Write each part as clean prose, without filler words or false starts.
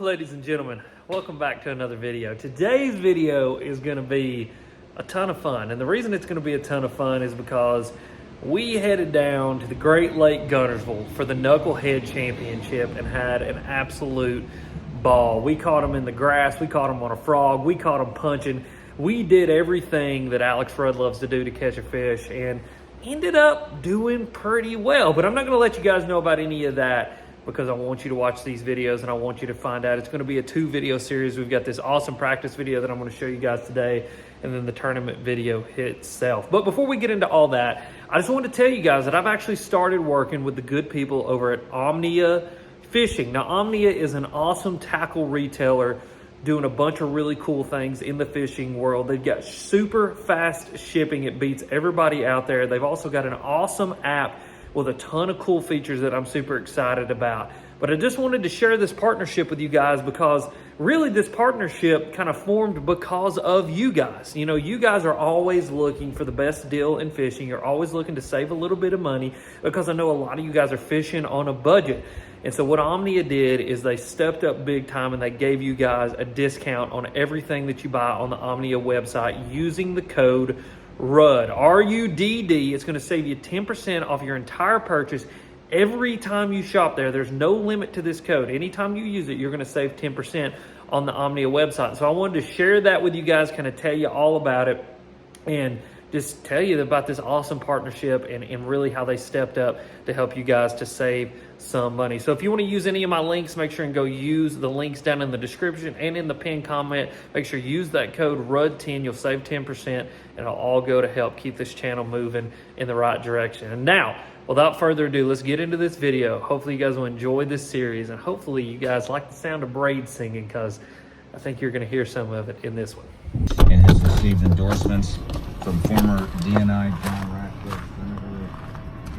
ladies and gentlemen, welcome back to another video. Today's video is going to be a ton of fun, and the reason it's going to be a ton of fun is because we headed down to the Great Lake Guntersville for the Knucklehead Championship and had an absolute ball. We caught them in the grass, we caught them on a frog, we caught them punching. We did everything that Alex Rudd loves to do to catch a fish and ended up doing pretty well. But I'm not going to let you guys know about any of that, because I want you to watch these videos and I want you to find out. It's going to be a 2-video series. We've got this awesome practice video that I'm going to show you guys today, and then the tournament video itself. But before we get into all that, I just want to tell you guys that I've actually started working with the good people over at Omnia Fishing. Now, Omnia is an awesome tackle retailer doing a bunch of really cool things in the fishing world. They've got super fast shipping. It beats everybody out there. They've also got an awesome app with a ton of cool features that I'm super excited about. But I just wanted to share this partnership with you guys because really this partnership kind of formed because of you guys. You know, you guys are always looking for the best deal in fishing. You're always looking to save a little bit of money, because I know a lot of you guys are fishing on a budget. And so what Omnia did is they stepped up big time and they gave you guys a discount on everything that you buy on the Omnia website using the code RUDD, R-U-D-D. It's going to save you 10% off your entire purchase every time you shop there. There's no limit to this code. Anytime you use it, you're going to save 10% on the Omnia website. So I wanted to share that with you guys, kind of tell you all about it, and just tell you about this awesome partnership and really how they stepped up to help you guys to save some money. So if you want to use any of my links, make sure and go use the links down in the description and in the pinned comment. Make sure you use that code RUDD10. You'll save 10%, and it'll all go to help keep this channel moving in the right direction. And now, without further ado, let's get into this video. Hopefully you guys will enjoy this series, and hopefully you guys like the sound of Braid singing, because I think you're going to hear some of it in this one. And has received endorsements from former DNI John Ratcliffe,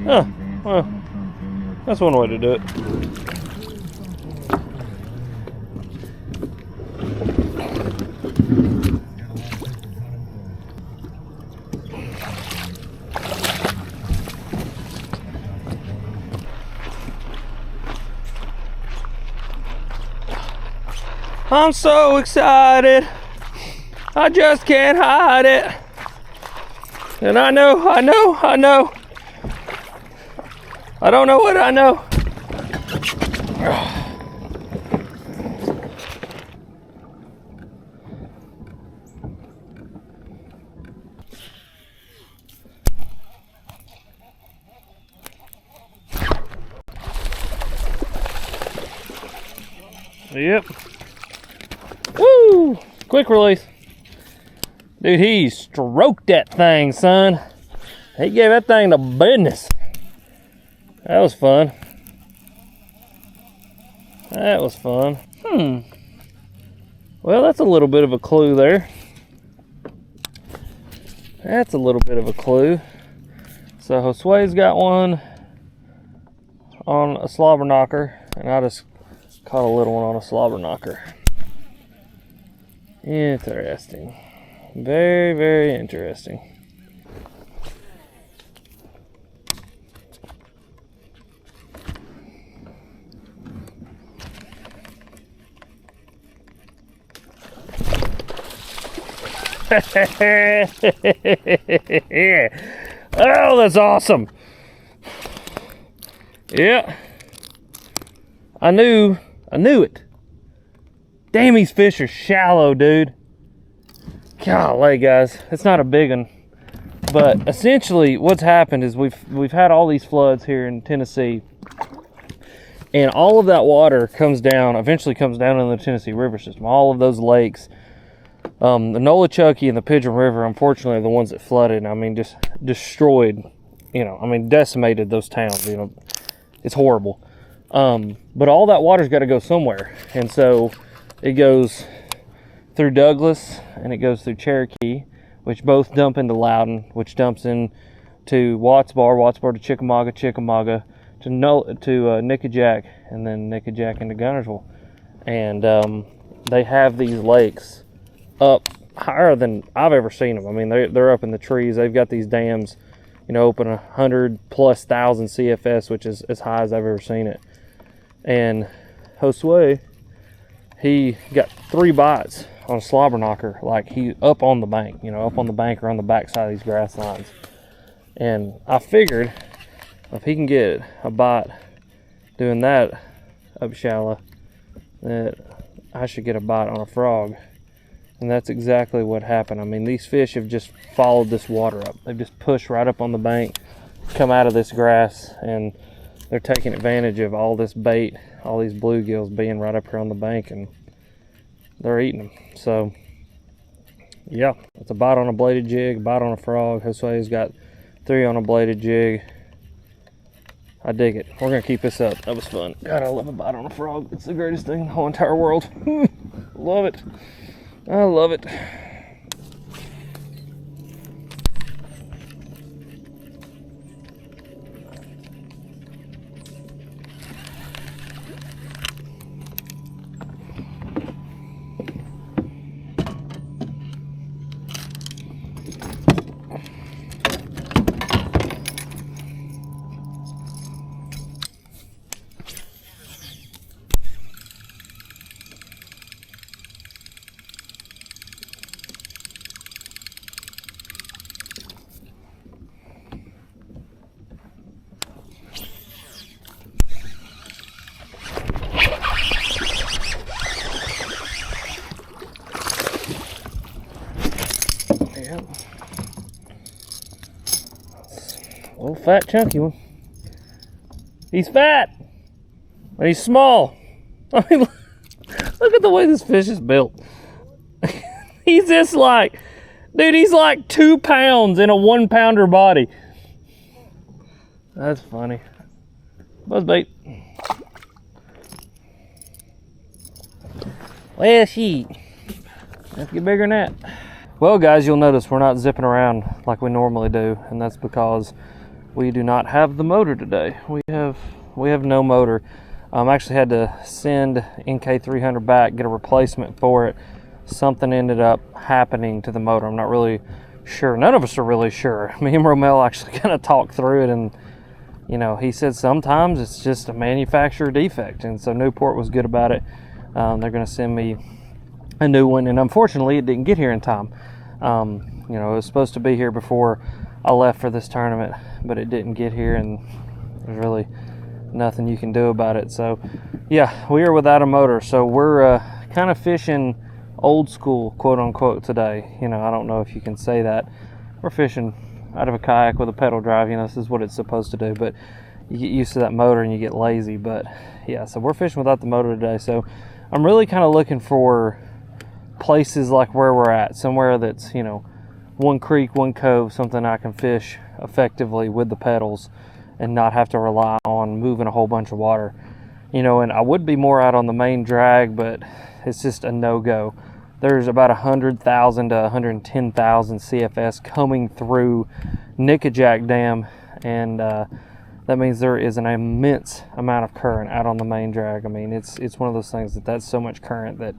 Oh, well, that's one way to do it. I'm so excited, I just can't hide it. And I know, I don't know what I know. Yep. Woo! Quick release. Dude, he stroked that thing, son. He gave that thing the business. That was fun. That was fun. Well, that's a little bit of a clue there. That's a little bit of a clue. So Josue's got one on a slobber knocker, and I just caught a little one on a slobber knocker. Interesting. Very, very interesting. Oh, that's awesome. Yeah. I knew it. Damn, these fish are shallow, dude. Golly, guys, it's not a big one, but essentially what's happened is we've had all these floods here in Tennessee, and all of that water eventually comes down in the Tennessee River system. All of those lakes, the Nolichucky and the Pigeon River, unfortunately, are the ones that flooded. I mean, just destroyed, decimated those towns. It's horrible. But all that water's got to go somewhere, and so it goes through Douglas and it goes through Cherokee, which both dump into Loudon, which dumps into Watts Bar to Chickamauga to Nickajack, and then Nickajack into Guntersville. And they have these lakes up higher than I've ever seen them. I mean, they're up in the trees. They've got these dams, open 100+ thousand CFS, which is as high as I've ever seen it. And Josue, he got 3 bites on a slobber knocker, like he up on the bank, you know, up on the bank or on the backside of these grass lines. And I figured if he can get a bite doing that up shallow, that I should get a bite on a frog. And that's exactly what happened. I mean, these fish have just followed this water up. They've just pushed right up on the bank, come out of this grass, and they're taking advantage of all this bait, all these bluegills being right up here on the bank, and they're eating them. So yeah, it's a bite on a bladed jig, a bite on a frog. Josue's got 3 on a bladed jig. I dig it. We're gonna keep this up. That was fun. God, I love a bite on a frog. It's the greatest thing in the whole entire world. Love it. I love it. Yep. A little fat, chunky one. He's fat, and he's small. I mean, look at the way this fish is built. He's just like, dude, he's like 2 pounds in a 1-pounder body. That's funny. Buzzbait. Well, she. Let's get bigger than that. Well, guys, you'll notice we're not zipping around like we normally do, and that's because we do not have the motor today. We have no motor. Actually had to send NK300 back, get a replacement for it. Something ended up happening to the motor. I'm not really sure. None of us are really sure. Me and Romel actually kind of talked through it, and you know, he said sometimes it's just a manufacturer defect, and so Newport was good about it. They're going to send me a new one, and unfortunately it didn't get here in time. You know, it was supposed to be here before I left for this tournament, but it didn't get here, and there's really nothing you can do about it. So yeah, we are without a motor, so we're kind of fishing old school, quote unquote, today. You know, I don't know if you can say that. We're fishing out of a kayak with a pedal drive. You know, this is what it's supposed to do, but you get used to that motor and you get lazy. But yeah, so we're fishing without the motor today. So I'm really kind of looking for places like where we're at, somewhere that's, you know, one creek, one cove, something I can fish effectively with the pedals and not have to rely on moving a whole bunch of water. You know, and I would be more out on the main drag, but it's just a no-go. There's about 100,000 to 110,000 CFS coming through Nickajack Dam, and that means there is an immense amount of current out on the main drag. I mean, it's one of those things that's so much current that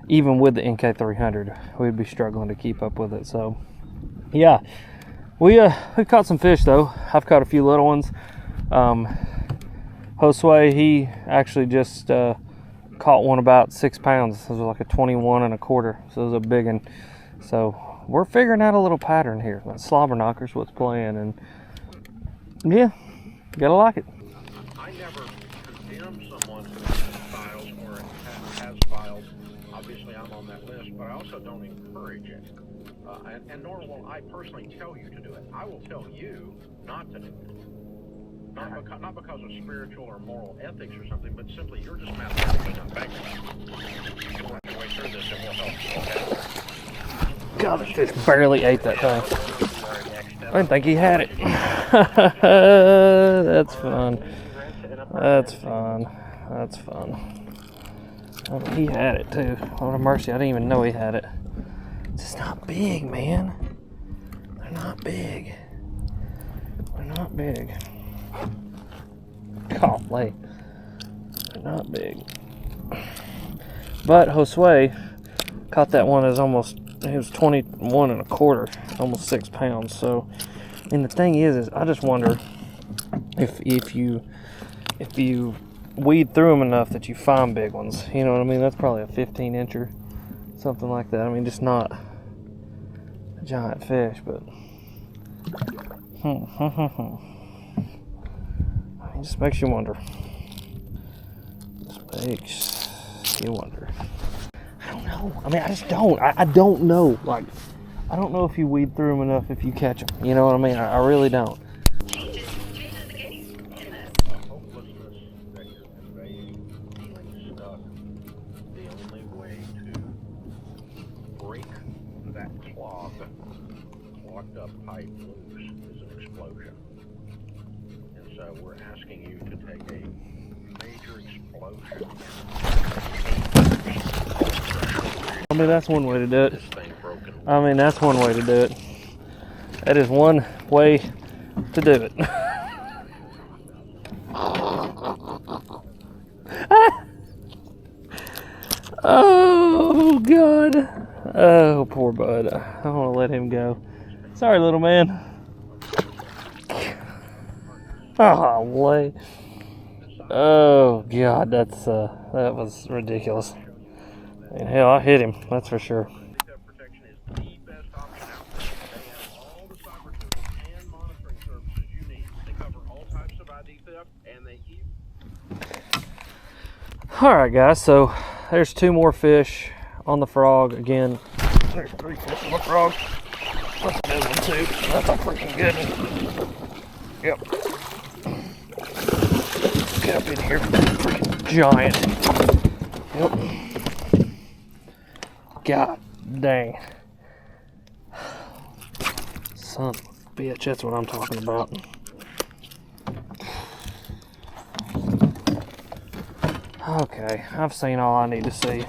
even with the NK300, we'd be struggling to keep up with it. So yeah, we caught some fish though. I've caught a few little ones. Josue, he actually just caught one about 6 pounds. It was like a 21 1/4, so it was a big one. So we're figuring out a little pattern here. That slobber knocker's what's playing, and yeah, you gotta like it. I never condemn someone who files or has filed. Obviously, I'm on that list, but I also don't encourage it. And nor will I personally tell you to do it. I will tell you not to do it. Not because of spiritual or moral ethics or something, but simply you're just mathematically not bankrupt. You'll have to wait through this and we'll help you, okay? God, the fish barely ate that thing. I didn't think he had it. That's fun. That's fun. That's fun. Oh, he had it too. Lord have mercy, I didn't even know he had it. It's just not big, man. They're not big. They're not big. Golly. They're not big. But Josue caught that one as almost, it was 21 1/4, almost 6 pounds. So, and the thing is I just wonder if you weed through them enough that you find big ones. You know what I mean? That's probably a 15-incher, something like that. I mean, just not a giant fish, but it just makes you wonder. Just makes you wonder. I don't know. I mean, I just don't. I don't know. Like, I don't know if you weed through them enough if you catch them. You know what I mean? I really don't. Clogged up pipe loose is an explosion. And so we're asking you to take a major explosion. I mean, that's one way to do it. This thing broken. I mean, that's one way to do it. That is one way to do it. Oh, God. Oh, poor bud. I don't want to let him go. Sorry, little man. Oh, lay. Oh, God, that was ridiculous. And hell, I hit him, that's for sure. Protection is the best option out there. They have all the cyber tools and monitoring services you need. They cover all types of ID theft, and they keep. All right, guys, so there's 2 more fish on the frog. Again, there's 3 fish on the frog. That's a good one, too. That's a freaking good one. Yep. Get up in here. Freaking giant. Yep. God dang. Son of a bitch, that's what I'm talking about. Okay, I've seen all I need to see.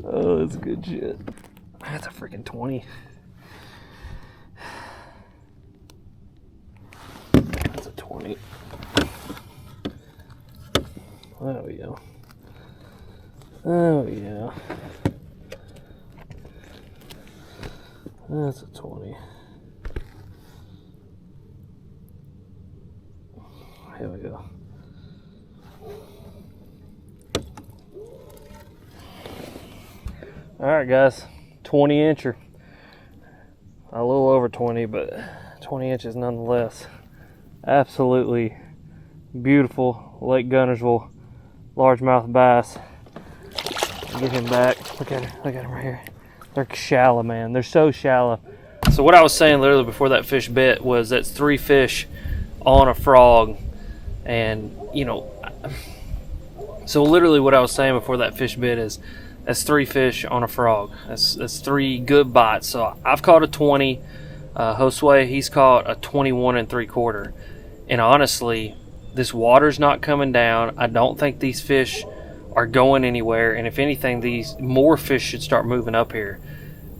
Oh, that's good shit. That's a freaking 20. That's a 20. There we go. Oh, yeah. That's a 20. Here we go. Alright, guys. 20-incher. A little over 20, but 20 inches nonetheless. Absolutely beautiful Lake Guntersville largemouth bass. Get him back. Look at him right here. They're shallow, man. They're so shallow. So what I was saying literally before that fish bit was that's 3 fish on a frog. And, you know, so literally what I was saying before that fish bit is that's 3 fish on a frog. That's 3 good bites. So I've caught a 20. Josue, he's caught a 21 3/4. And honestly, this water's not coming down. I don't think these fish are going anywhere, and if anything, these more fish should start moving up here.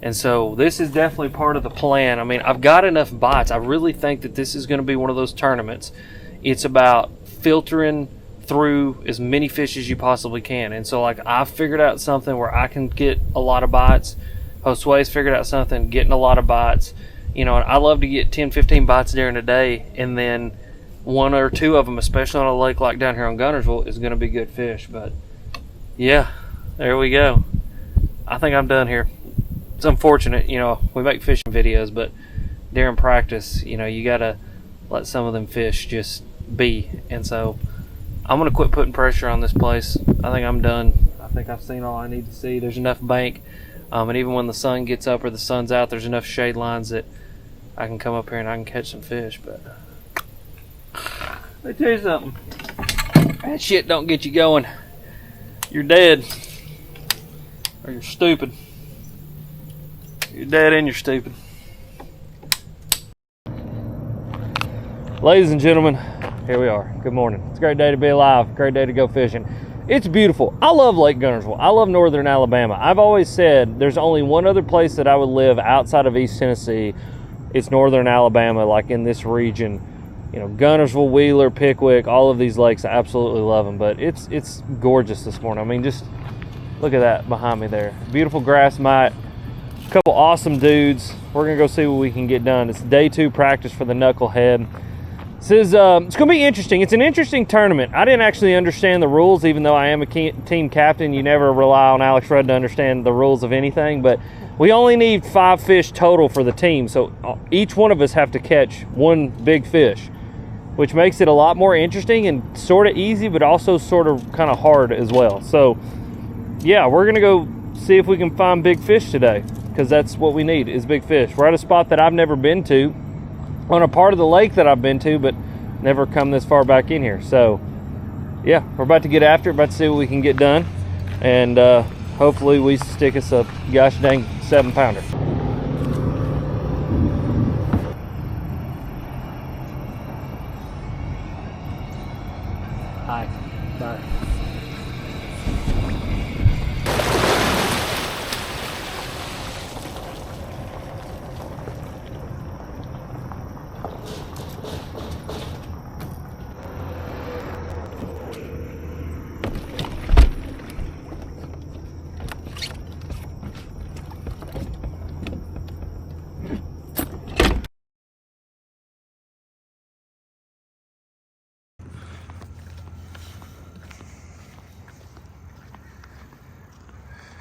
And so this is definitely part of the plan. I mean, I've got enough bites. I really think that this is going to be one of those tournaments. It's about filtering through as many fish as you possibly can. And so, like, I've figured out something where I can get a lot of bites. Josue's figured out something, getting a lot of bites. You know, I love to get 10, 15 bites during the day, and then 1 or 2 of them, especially on a lake like down here on Guntersville, is going to be good fish. But yeah, there we go. I think I'm done here. It's unfortunate, you know, we make fishing videos, but during practice, you know, you gotta let some of them fish just be. And so I'm gonna quit putting pressure on this place. I think I'm done. I think I've seen all I need to see. There's enough bank, and even when the sun gets up or the sun's out, there's enough shade lines that I can come up here and I can catch some fish. But let me tell you something, that shit don't get you going. You're dead, or you're stupid. You're dead and you're stupid. Ladies and gentlemen, here we are. Good morning. It's a great day to be alive. Great day to go fishing. It's beautiful. I love Lake Guntersville. I love northern Alabama. I've always said there's only one other place that I would live outside of East Tennessee. It's northern Alabama, like in this region. You know, Guntersville, Wheeler, Pickwick, all of these lakes, I absolutely love them. But it's gorgeous this morning. I mean, just Look at that behind me there. Beautiful grass mite. A couple awesome dudes. We're gonna go see what we can get done. It's day 2 practice for the knucklehead. This is it's gonna be interesting. It's an interesting tournament. I didn't actually understand the rules, even though I am a team captain. You never rely on Alex Rudd to understand the rules of anything, but we only need 5 fish total for the team, so each one of us have to catch 1 big fish, which makes it a lot more interesting and sort of easy, but also sort of kind of hard as well. So yeah, we're gonna go see if we can find big fish today, because that's what we need, is big fish. We're at a spot that I've never been to, on a part of the lake that I've been to, but never come this far back in here. So yeah, we're about to get after it, about to see what we can get done, and hopefully we stick us a gosh dang 7-pounder. Hi. Bye.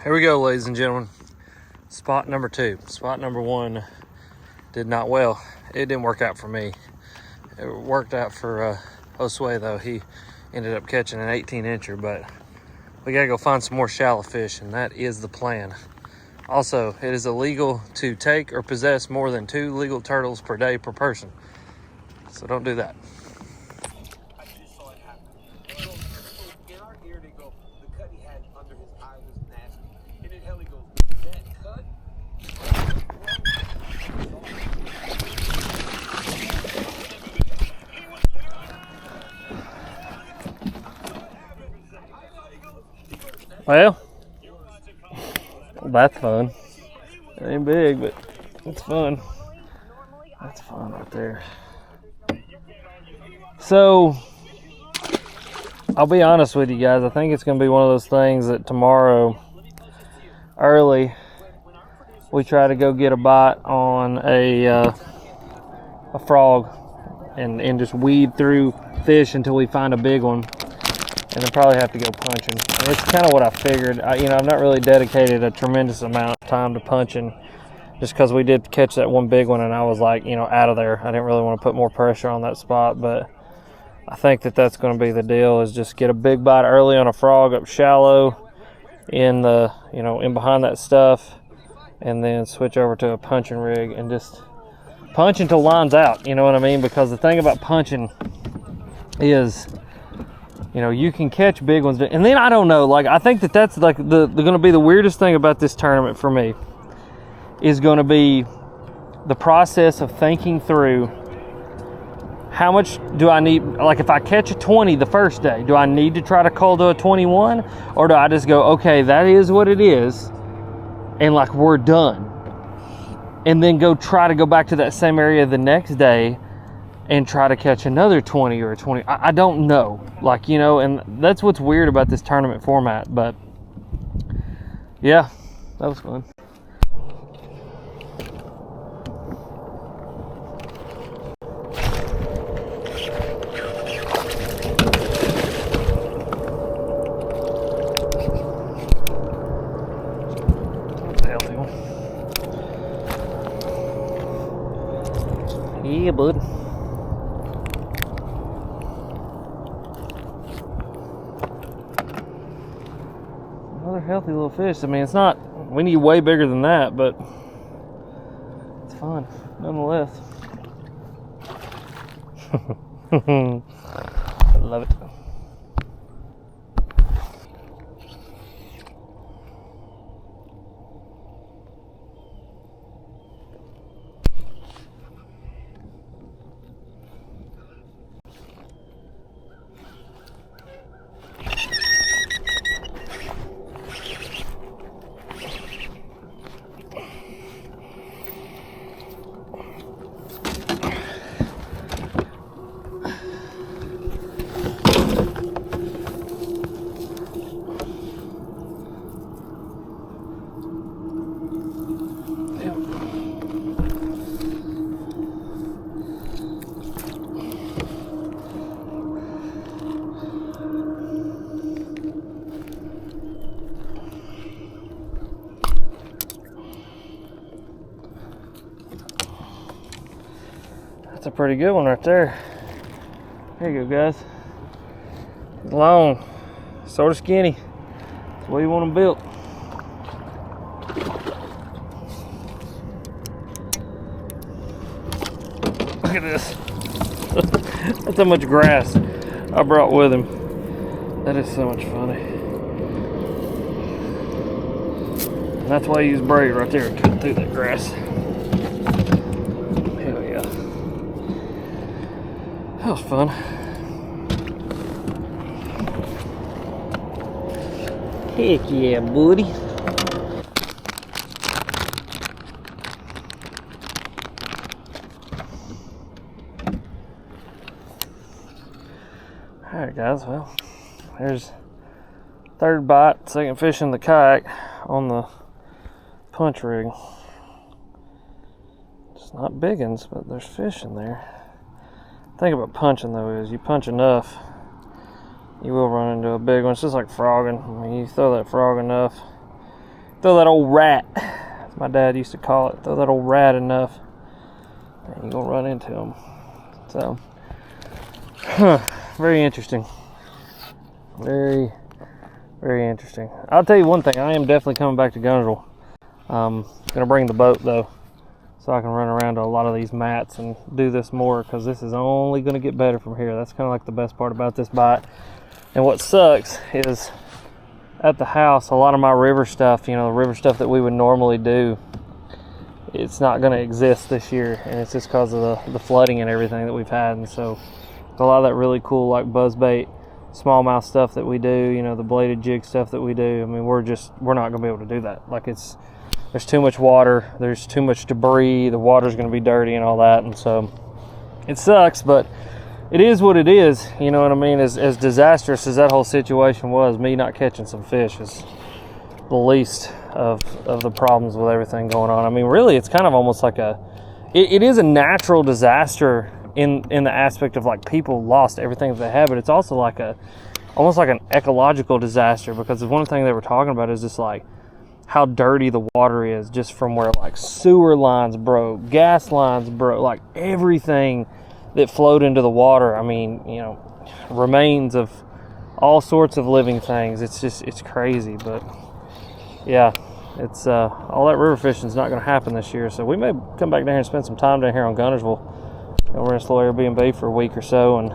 Here we go, ladies and gentlemen. Spot number 2. Spot number 1 did not well. It didn't work out for me. It worked out for Josue, though. He ended up catching an 18-incher, but we gotta go find some more shallow fish, and that is the plan. Also, it is illegal to take or possess more than 2 legal turtles per day per person. So don't do that. Well, that's fun. It ain't big, but it's fun. That's fun right there. So, I'll be honest with you guys. I think it's going to be one of those things that tomorrow, early, we try to go get a bite on a frog and just weed through fish until we find a big one. And then probably have to go punching. And it's kind of what I figured. I've not really dedicated a tremendous amount of time to punching, just because we did catch that one big one, and I was like, out of there. I didn't really want to put more pressure on that spot, but I think that that's going to be the deal, is just get a big bite early on a frog up shallow in the, in behind that stuff, and then switch over to a punching rig and just punch until line's out. You know what I mean? Because the thing about punching is, you can catch big ones, and then I don't know, I think that that's like the going to be the weirdest thing about this tournament for me, is going to be the process of thinking through how much do I need. Like, if I catch a 20 the first day, do I need to try to cull to a 21, or do I just go, okay, that is what it is, and we're done, and then try to go back to that same area the next day and try to catch another 20 or a 20. I don't know. And that's what's weird about this tournament format. But yeah, that was fun. That's a healthy one. Yeah, bud. Another healthy little fish. I mean, it's not, we need way bigger than that, but it's fun nonetheless. I love it. That's a pretty good one right there. There you go, guys. Long, sort of skinny. That's the way you want them built. Look at this. That's how much grass I brought with him. That is so much funny. And that's why I use braid right there to cut through that grass. Hell yeah. That was fun. Heck yeah, buddy. Alright guys, well, there's third bite, second fish in the kayak on the punch rig. It's not big ones, but there's fish in there. The thing about punching though is you punch enough, you will run into a big one. It's just like frogging. I mean, you throw that frog enough, throw that old rat, as my dad used to call it, throw that old rat enough, and you're gonna run into them. So, very interesting. Very, very interesting. I'll tell you one thing, I am definitely coming back to Guntersville. Gonna bring the boat though, so I can run around to a lot of these mats and do this more, because this is only gonna get better from here. That's kind of like the best part about this bite. And what sucks is at the house, a lot of my river stuff, you know, the river stuff that we would normally do, it's not gonna exist this year, and it's just because of the flooding and everything that we've had. And so a lot of that really cool like buzzbait, smallmouth stuff that we do, you know, the bladed jig stuff that we do, I mean, we're not gonna be able to do that. Like, there's too much water, there's too much debris, the water's gonna be dirty and all that. And so it sucks, but it is what it is, you know what I mean? As disastrous as that whole situation was, me not catching some fish is the least of the problems with everything going on. I mean, really, it's kind of almost like it is a natural disaster in the aspect of like people lost everything that they had, but it's also like almost like an ecological disaster, because the one thing they were talking about is just like how dirty the water is, just from where like sewer lines broke, gas lines broke, like everything that flowed into the water. I mean, you know, remains of all sorts of living things. It's crazy. But yeah, it's all that river fishing is not going to happen this year, so we may come back down here and spend some time down here on Guntersville. We're in a little Airbnb for a week or so, and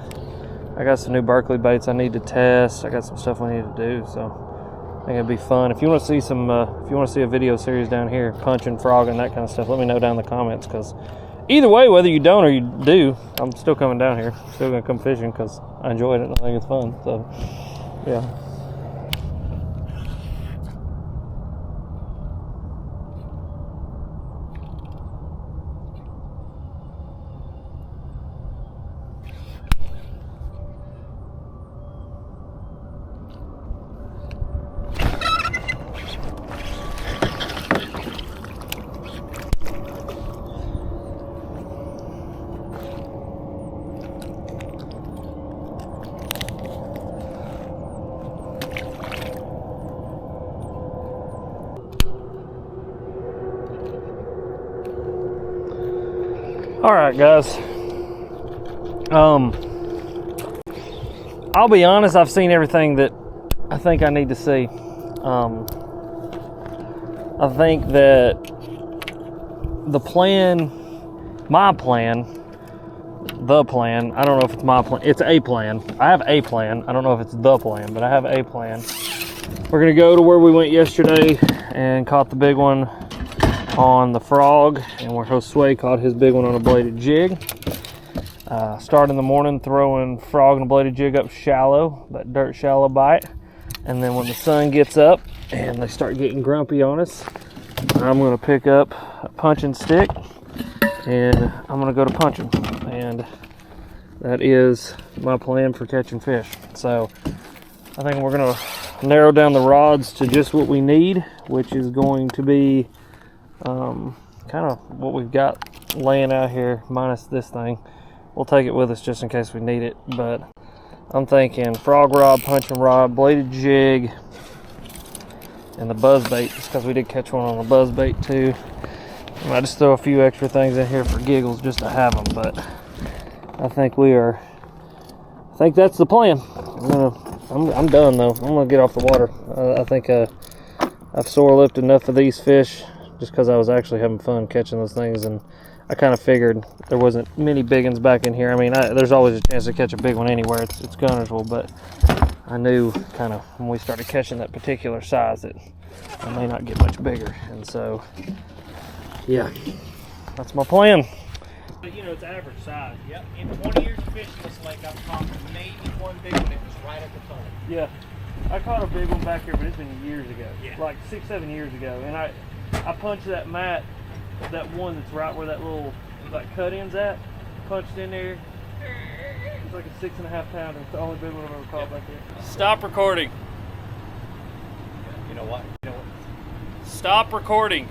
I got some new Berkley baits I need to test. I got some stuff I need to do, so I think it'd be fun. If you want to see if you want to see a video series down here, punching, frogging, that kind of stuff, let me know down in the comments, because either way, whether you don't or you do, I'm still coming down here. Still gonna come fishing because I enjoyed it and I think it's fun. So, yeah. All right, guys. I'll be honest, I've seen everything that I think I need to see. I think that the plan, I don't know if it's my plan, it's a plan. I have a plan. I don't know if it's the plan, but I have a plan. We're gonna go to where we went yesterday and caught the big one on the frog, and where Josue caught his big one on a bladed jig. Start in the morning throwing frog and a bladed jig up shallow, that dirt shallow bite, and then when the sun gets up and they start getting grumpy on us, I'm going to pick up a punching stick and I'm going to go to punching, and that is my plan for catching fish. So I think we're going to narrow down the rods to just what we need, which is going to be kind of what we've got laying out here, minus this thing. We'll take it with us just in case we need it, but I'm thinking frog rod, punching rod, bladed jig, and the buzz bait, just because we did catch one on a buzz bait too. I might just throw a few extra things in here for giggles just to have them, but I think that's the plan. I'm done though. I'm gonna get off the water. I think I've sore lipped enough of these fish just because I was actually having fun catching those things, and I kind of figured there wasn't many big ones back in here. I mean, there's always a chance to catch a big one anywhere. It's Guntersville, but I knew kind of when we started catching that particular size that I may not get much bigger, and so yeah, that's my plan. But you know, it's average size. Yep. In 20 years of fishing this lake, I've caught maybe one big one that was right at the top. Yeah, I caught a big one back here, but it's been years ago. Yeah. Like 6-7 years ago, and I punched that mat, that one that's right where that little cut in's at. Punched in there. It's like a 6.5 pounder. It's the only big one I've ever caught back here. Stop recording. You know what? Stop recording.